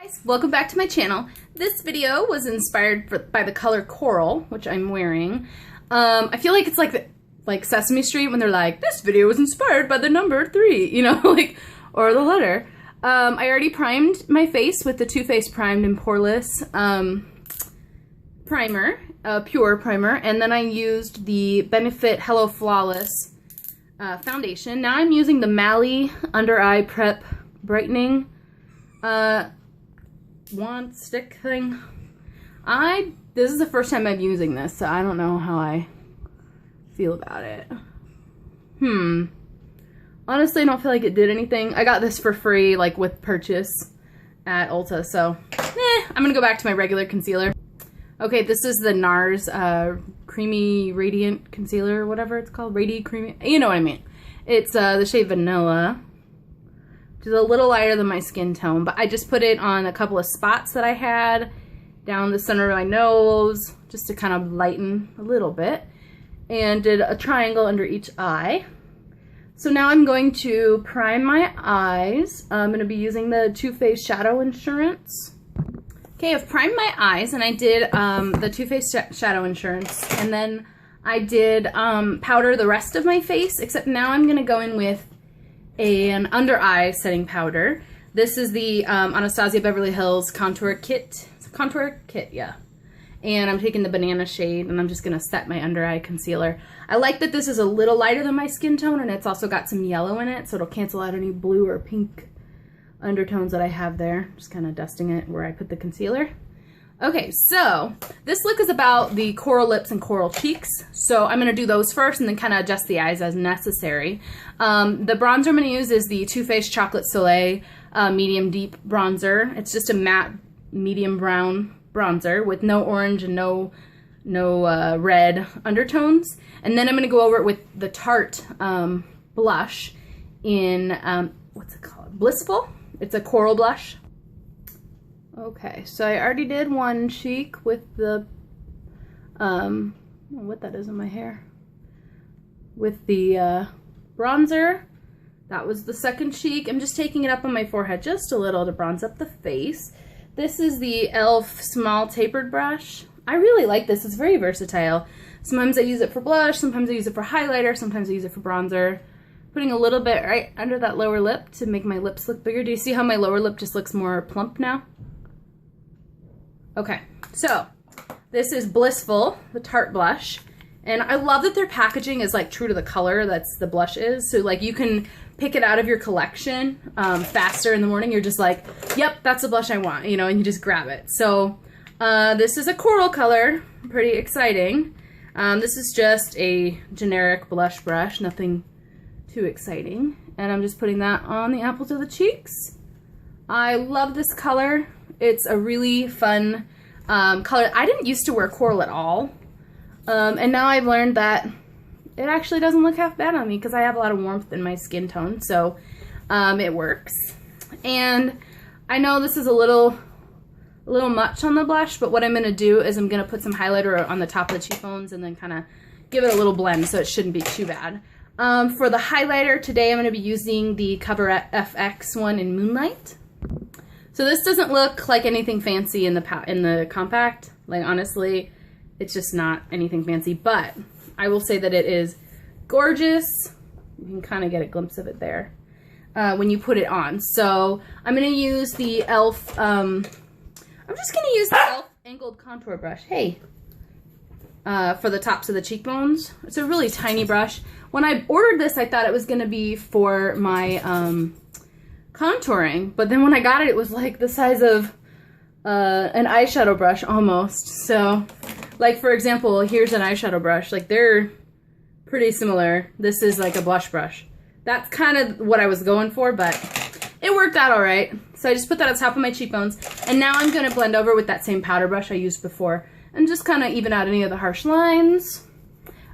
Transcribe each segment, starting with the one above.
Guys, welcome back to my channel. This video was inspired by the color Coral, which I'm wearing. I feel like it's like Sesame Street when they're like, this video was inspired by the number 3, you know, like, or the letter. I already primed my face with the Too Faced Primed and Poreless primer, pure primer, and then I used the Benefit Hello Flawless foundation. Now I'm using the Mally Under Eye Prep Brightening wand stick thing. This is the first time I'm using this, so I don't know how I feel about it. Honestly, I don't feel like it did anything. I got this for free, like with purchase at Ulta, so I'm gonna go back to my regular concealer. Okay, this is the NARS Creamy Radiant Concealer, or whatever it's called. Radiant Creamy, you know what I mean. It's the shade Vanilla, which is a little lighter than my skin tone, but I just put it on a couple of spots that I had down the center of my nose, just to kind of lighten a little bit, and did a triangle under each eye. So now I'm going to prime my eyes. I'm going to be using the Too Faced Shadow Insurance. Okay, I've primed my eyes, and I did the Too Faced Shadow Insurance, and then I did powder the rest of my face, except now I'm going to go in with an under eye setting powder. This is the Anastasia Beverly Hills Contour Kit. It's a contour kit, yeah. And I'm taking the banana shade, and I'm just going to set my under eye concealer. I like that this is a little lighter than my skin tone, and it's also got some yellow in it, so it'll cancel out any blue or pink undertones that I have there. Just kind of dusting it where I put the concealer. Okay, so this look is about the coral lips and coral cheeks. So I'm going to do those first and then kind of adjust the eyes as necessary. The bronzer I'm going to use is the Too Faced Chocolate Soleil Medium Deep Bronzer. It's just a matte medium brown bronzer with no orange and no red undertones. And then I'm going to go over it with the Tarte blush in, what's it called? Blissful. It's a coral blush. Okay, so I already did one cheek with the, I don't know what that is in my hair. With the bronzer. That was the second cheek. I'm just taking it up on my forehead just a little to bronze up the face. This is the e.l.f. Small Tapered Brush. I really like this. It's very versatile. Sometimes I use it for blush, sometimes I use it for highlighter, sometimes I use it for bronzer. Putting a little bit right under that lower lip to make my lips look bigger. Do you see how my lower lip just looks more plump now? Okay, so this is Blissful, the Tarte blush, and I love that their packaging is like true to the color that's the blush is, so like you can pick it out of your collection faster in the morning. You're just like, yep, that's the blush I want, you know, and you just grab it. So this is a coral color, pretty exciting. This is just a generic blush brush, nothing too exciting, and I'm just putting that on the apples of the cheeks. I love this color. It's a really fun color. I didn't used to wear coral at all, and now I've learned that it actually doesn't look half bad on me because I have a lot of warmth in my skin tone, so it works. And I know this is a little much on the blush, but what I'm going to do is I'm going to put some highlighter on the top of the cheekbones and then kind of give it a little blend, so it shouldn't be too bad. For the highlighter today, I'm going to be using the Cover FX one in Moonlight. So this doesn't look like anything fancy in the compact. Like, honestly, it's just not anything fancy, but I will say that it is gorgeous. You can kind of get a glimpse of it there when you put it on. So I'm going to use the e.l.f. I'm just going to use the e.l.f. Angled Contour Brush. Hey. For the tops of the cheekbones. It's a really tiny brush. When I ordered this, I thought it was going to be for my contouring, but then when I got it, it was like the size of an eyeshadow brush almost. So, like, for example, here's an eyeshadow brush. Like, they're pretty similar. This is like a blush brush. That's kind of what I was going for, but it worked out all right. So I just put that on top of my cheekbones, and now I'm going to blend over with that same powder brush I used before and just kind of even out any of the harsh lines.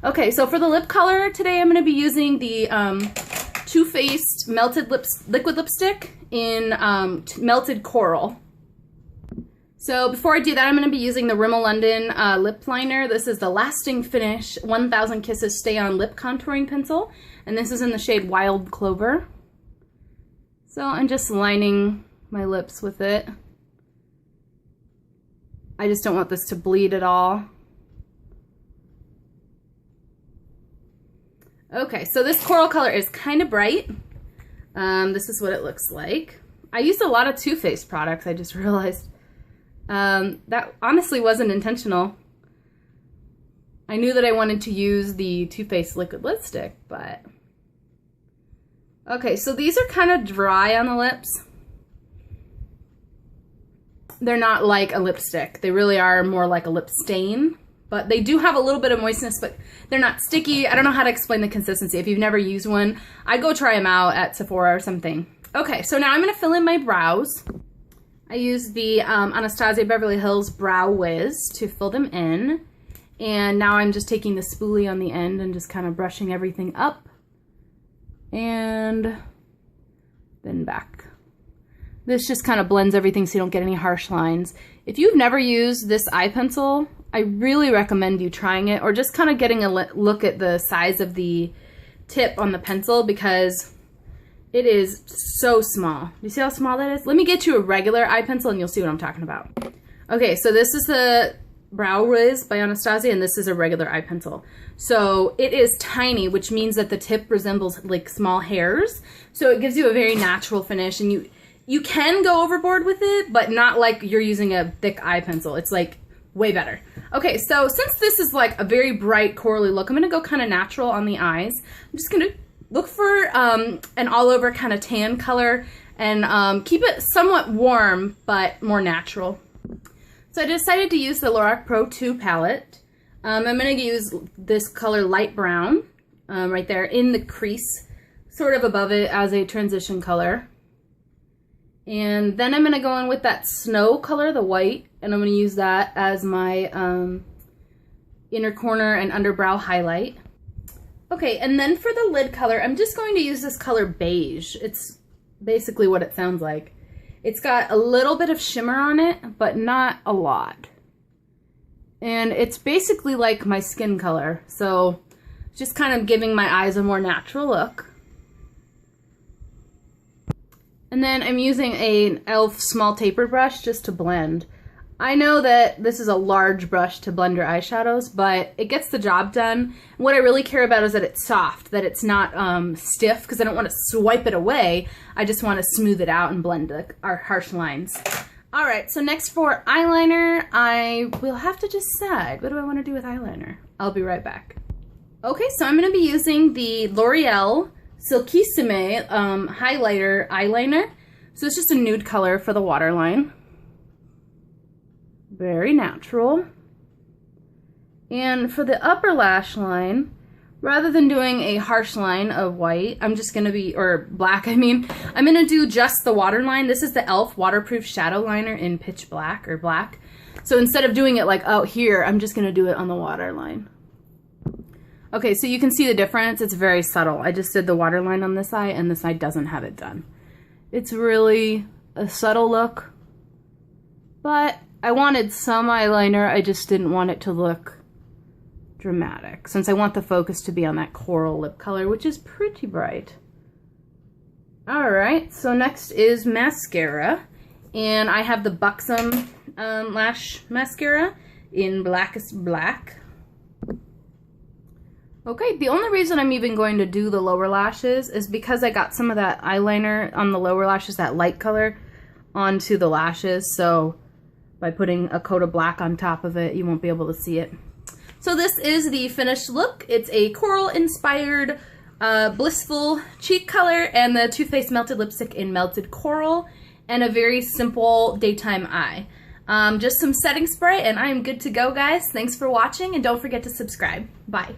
Okay, so for the lip color today, I'm going to be using the Too Faced Melted Liquid Lipstick in Melted Coral. So before I do that, I'm going to be using the Rimmel London lip liner. This is the Lasting Finish 1000 Kisses Stay On Lip Contouring Pencil, and this is in the shade Wild Clover. So I'm just lining my lips with it. I just don't want this to bleed at all. Okay, so this coral color is kind of bright. This is what it looks like. I used a lot of Too Faced products, I just realized. That honestly wasn't intentional. I knew that I wanted to use the Too Faced liquid lipstick, but... Okay, so these are kind of dry on the lips. They're not like a lipstick. They really are more like a lip stain. But they do have a little bit of moistness, but they're not sticky. I don't know how to explain the consistency. If you've never used one, I'd go try them out at Sephora or something. Okay, so now I'm gonna fill in my brows. I use the Anastasia Beverly Hills Brow Wiz to fill them in. And now I'm just taking the spoolie on the end and just kind of brushing everything up. And then back. This just kind of blends everything so you don't get any harsh lines. If you've never used this eye pencil, I really recommend you trying it, or just kind of getting a look at the size of the tip on the pencil, because it is so small. You see how small that is? Let me get you a regular eye pencil and you'll see what I'm talking about. Okay, so this is the Brow Wiz by Anastasia, and this is a regular eye pencil. So it is tiny, which means that the tip resembles like small hairs. So it gives you a very natural finish, and you can go overboard with it, but not like you're using a thick eye pencil. It's like way better. Okay, so since this is like a very bright corally look, I'm gonna go kind of natural on the eyes. I'm just gonna look for an all over kind of tan color and keep it somewhat warm, but more natural. So I decided to use the Lorac Pro 2 palette. I'm gonna use this color light brown right there in the crease, sort of above it as a transition color. And then I'm gonna go in with that snow color, the white, and I'm gonna use that as my inner corner and underbrow highlight. Okay, and then for the lid color, I'm just going to use this color Beige. It's basically what it sounds like. It's got a little bit of shimmer on it, but not a lot. And it's basically like my skin color, so just kind of giving my eyes a more natural look. And then I'm using an e.l.f. small taper brush just to blend. I know that this is a large brush to blend your eyeshadows, but it gets the job done. What I really care about is that it's soft, that it's not stiff, because I don't want to swipe it away. I just want to smooth it out and blend our harsh lines. All right, so next for eyeliner, I will have to decide. What do I want to do with eyeliner? I'll be right back. Okay, so I'm going to be using the L'Oreal Silkissime highlighter eyeliner. So it's just a nude color for the waterline. Very natural. And for the upper lash line, rather than doing a harsh line of white, I'm just going to be, or black, I mean, I'm going to do just the waterline. This is the e.l.f. waterproof shadow liner in pitch black or black. So instead of doing it like out here, I'm just going to do it on the waterline. Okay, so you can see the difference. It's very subtle. I just did the waterline on this eye, and this eye doesn't have it done. It's really a subtle look, but I wanted some eyeliner. I just didn't want it to look dramatic, since I want the focus to be on that coral lip color, which is pretty bright. Alright, so next is mascara, and I have the Buxom lash mascara in Blackest Black. Okay, the only reason I'm even going to do the lower lashes is because I got some of that eyeliner on the lower lashes, that light color, onto the lashes, so by putting a coat of black on top of it, you won't be able to see it. So this is the finished look. It's a coral-inspired Blissful cheek color and the Too Faced Melted Lipstick in Melted Coral, and a very simple daytime eye. Just some setting spray, and I am good to go, guys. Thanks for watching, and don't forget to subscribe. Bye.